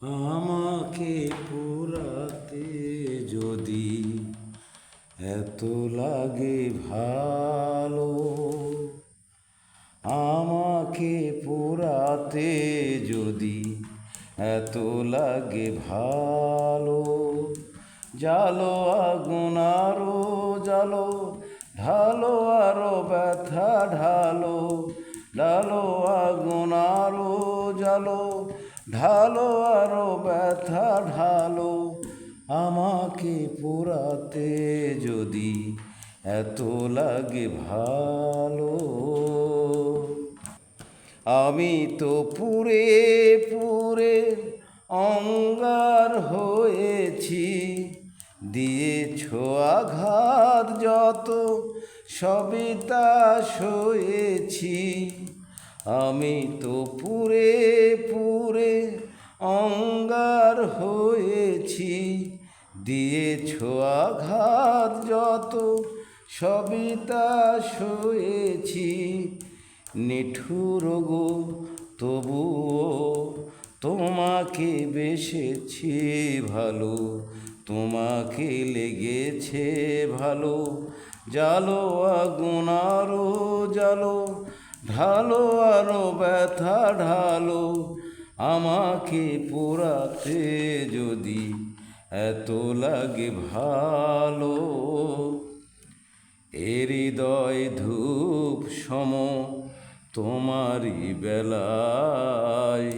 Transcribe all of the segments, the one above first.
আমাকে পোড়াতে যদি এত লাগে ভালো, আমাকে পোড়াতে যদি এত লাগে ভালো, জালো আগুন আরো জালো, ঢালো আরো ব্যথা ঢালো, ঢালো আগুন আরো জালো, ঢালো আরো ব্যথা ঢালো, আমাকে পোড়াতে যদি এত লাগে ভালো। আমি তো পুরে পুরে অঙ্গার হয়েছি, দিয়েছ আঘাত যত সবই তা সয়েছি। আমি তো পুরে পুরে অঙ্গার হয়েছি, দিয়েছ আঘাত যত সবই তা সয়েছি। নিঠুর গো তবুও তোমাকে বেসেছি ভালো, তোমাকে লেগেছে ভালো, জালো আগুন আরো জালো, ঢালো আরো ব্যথা ঢালো, আমাকে পোড়াতে যদি এত লাগে ভালো। হৃদয় ধূপ সম তোমারই বেলায়,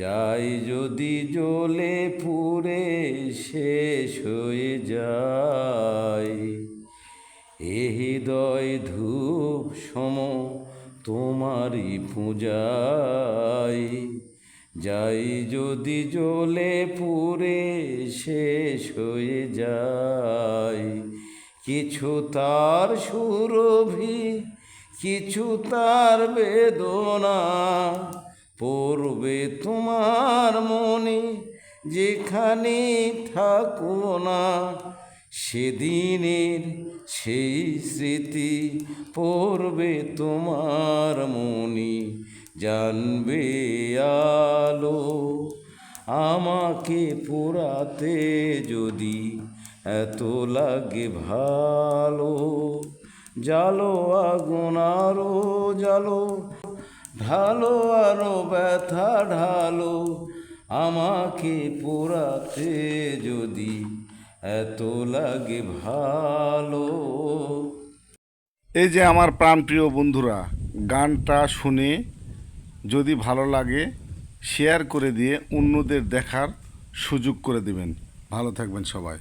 যাই যদি জ্বলে পুড়ে শেষ হয়ে যায়। হৃদয় ধূপ সম তোমারই পূজায়, যাই যদি জ্বলে পুড়ে শেষ হয়ে যায়। কিছু তার সুরভি, কিছু তার বেদনা, পড়বে তোমার মনে যেখানে থাকো না। সেদিনের সেই স্মৃতি পড়বে তোমার মনে, জানবে আলো, আমাকে পোড়াতে যদি এত লাগে ভালো, জালো আগুন আরো জালো, ঢালো আরো ব্যথা ঢালো, আমাকে পোড়াতে যদি এত লাগে ভালো। এই যে আমার প্রাণপ্রিয় বন্ধুরা, গানটা শুনে যদি ভালো লাগে শেয়ার করে দিয়ে অন্যদের দেখার সুযোগ করে দিবেন। ভালো থাকবেন সবাই।